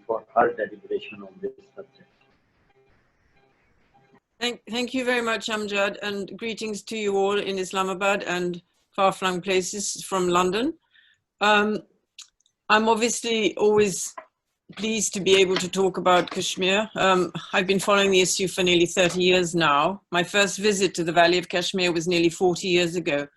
for her deliberation on this subject. Thank you very much, Amjad, and greetings to you all in Islamabad and far-flung places from London. I'm obviously always pleased to be able to talk about Kashmir. I've been following the issue for nearly 30 years now. My first visit to the Valley of Kashmir was nearly 40 years ago.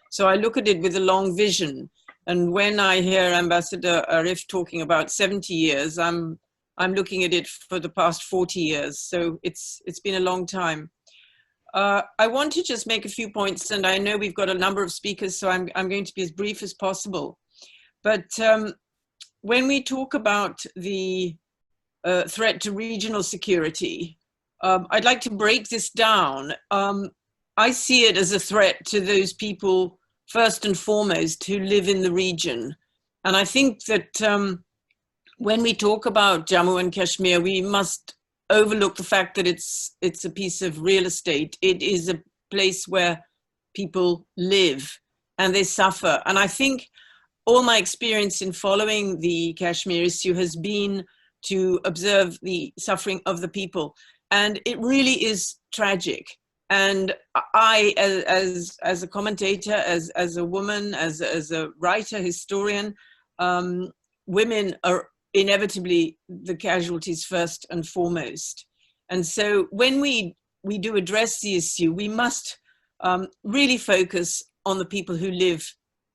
So I look at it with a long vision. And when I hear Ambassador Arif talking about 70 years, I'm looking at it for the past 40 years. So it's been a long time. I want to just make a few points, and I know we've got a number of speakers, so I'm going to be as brief as possible. But when we talk about the threat to regional security, I'd like to break this down. I see it as a threat to those people, first and foremost, who live in the region. And I think that when we talk about Jammu and Kashmir, we must overlook the fact that it's a piece of real estate. It is a place where people live and they suffer. And I think all my experience in following the Kashmir issue has been to observe the suffering of the people. And it really is tragic. And I, as a commentator, as a woman, as a writer, historian, women are inevitably the casualties first and foremost. And so when we do address the issue, we must really focus on the people who live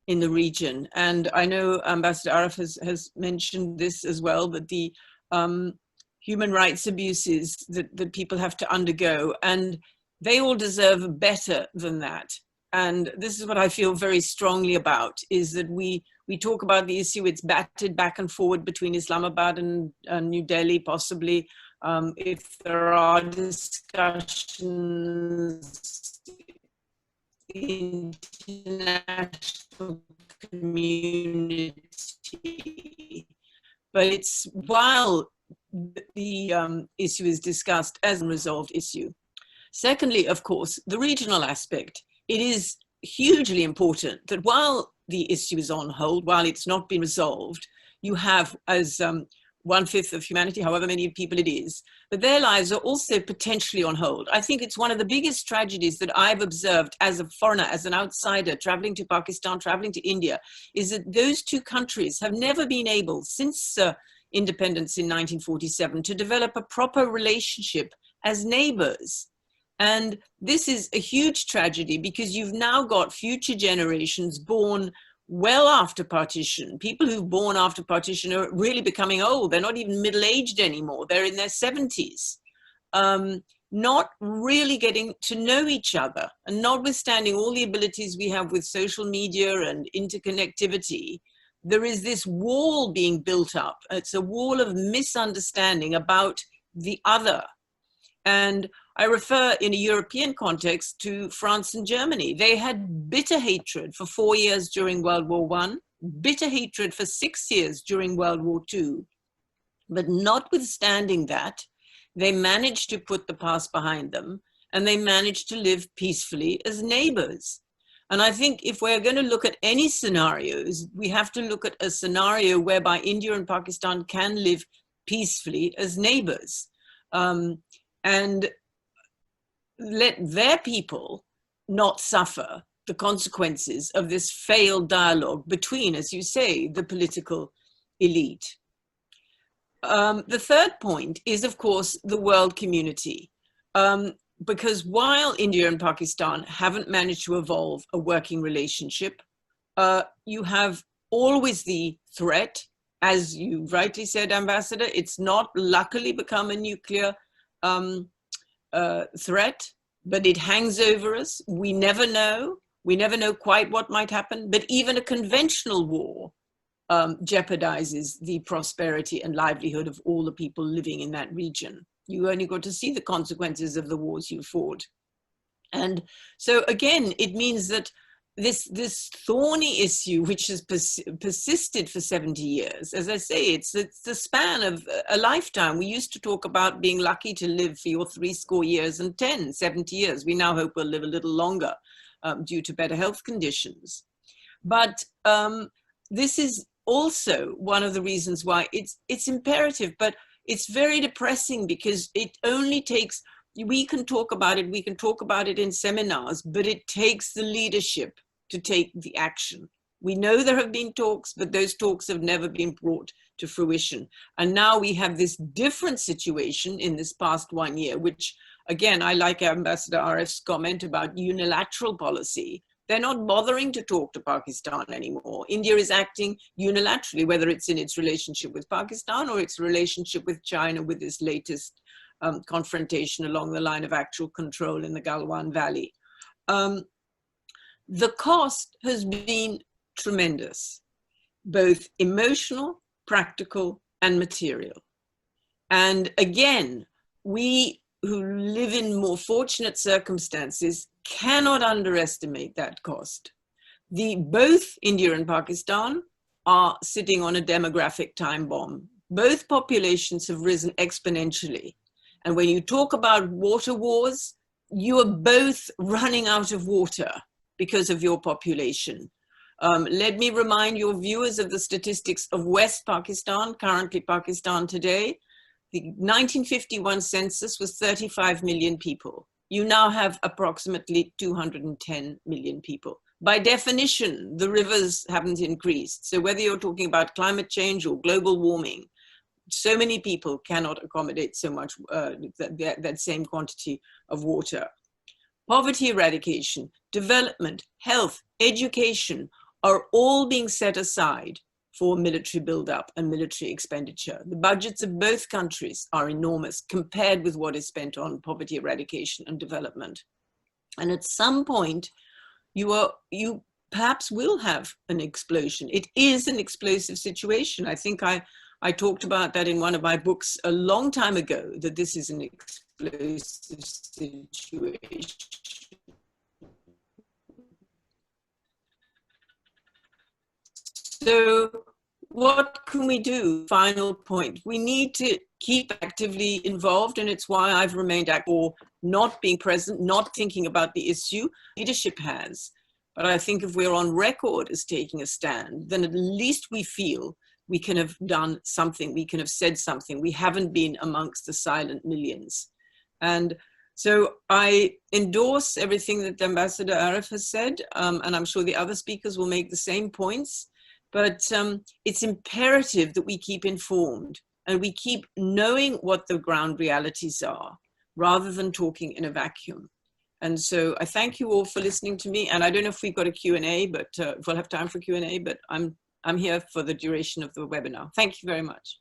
in the region. And I know Ambassador Arif has mentioned this as well, but the human rights abuses that people have to undergo, and they all deserve better than that. And this is what I feel very strongly about, is that we talk about the issue, it's batted back and forward between Islamabad and New Delhi, possibly. If there are discussions, international community, but it's while the issue is discussed as a resolved issue. Secondly, of course, the regional aspect. It is hugely important that while the issue is on hold, while it's not been resolved, you have, as 1/5 of humanity, however many people it is, but their lives are also potentially on hold. I think it's one of the biggest tragedies that I've observed as a foreigner, as an outsider, traveling to Pakistan, traveling to India, is that those two countries have never been able, since independence in 1947, to develop a proper relationship as neighbors. And this is a huge tragedy because you've now got future generations born well after partition. People who've born after partition are really becoming old. They're not even middle-aged anymore. They're in their 70s, not really getting to know each other. And notwithstanding all the abilities we have with social media and interconnectivity, there is this wall being built up. It's a wall of misunderstanding about the other. And I refer in a European context to France and Germany. They had bitter hatred for 4 years during World War I, bitter hatred for 6 years during World War II. But notwithstanding that, they managed to put the past behind them and they managed to live peacefully as neighbors. And I think if we're going to look at any scenarios, we have to look at a scenario whereby India and Pakistan can live peacefully as neighbors. And let their people not suffer the consequences of this failed dialogue between, as you say, the political elite. The third point is, of course, the world community. Because while India and Pakistan haven't managed to evolve a working relationship, you have always the threat, as you rightly said, Ambassador, it's not luckily become a nuclear threat, but it hangs over us. We never know. We never know quite what might happen, but even a conventional war jeopardizes the prosperity and livelihood of all the people living in that region. You only got to see the consequences of the wars you fought. And so again, it means that this thorny issue, which has persisted for 70 years, as I say, it's the span of a lifetime. We used to talk about being lucky to live for your 70 years and 70 years. We now hope we'll live a little longer due to better health conditions. But this is also one of the reasons why it's imperative, but it's very depressing because it only takes, we can talk about it in seminars, but it takes the leadership to take the action. We know there have been talks, but those talks have never been brought to fruition. And now we have this different situation in this past 1 year, which again, I like Ambassador Arif's comment about unilateral policy. They're not bothering to talk to Pakistan anymore. India is acting unilaterally, whether it's in its relationship with Pakistan or its relationship with China with this latest confrontation along the line of actual control in the Galwan Valley. The cost has been tremendous, both emotional, practical, and material. And again, we who live in more fortunate circumstances cannot underestimate that cost. Both India and Pakistan are sitting on a demographic time bomb. Both populations have risen exponentially. And when you talk about water wars, you are both running out of water because of your population. Let me remind your viewers of the statistics of West Pakistan, currently Pakistan today. The 1951 census was 35 million people. You now have approximately 210 million people. By definition, the rivers haven't increased. So whether you're talking about climate change or global warming, so many people cannot accommodate so much, that same quantity of water. Poverty eradication, development, health, education are all being set aside for military buildup and military expenditure. The budgets of both countries are enormous compared with what is spent on poverty eradication and development. And at some point, you perhaps will have an explosion. It is an explosive situation. I think I talked about that in one of my books a long time ago, that this is an explosive situation. So what can we do? Final point. We need to keep actively involved, and it's why I've remained active for not being present, not thinking about the issue. Leadership has. But I think if we're on record as taking a stand, then at least we feel we can have done something, we can have said something. We haven't been amongst the silent millions. And so I endorse everything that Ambassador Arif has said, and I'm sure the other speakers will make the same points. But it's imperative that we keep informed and we keep knowing what the ground realities are rather than talking in a vacuum. And so I thank you all for listening to me. And I don't know if we've got a Q&A, but if we'll have time for Q&A, but I'm here for the duration of the webinar. Thank you very much.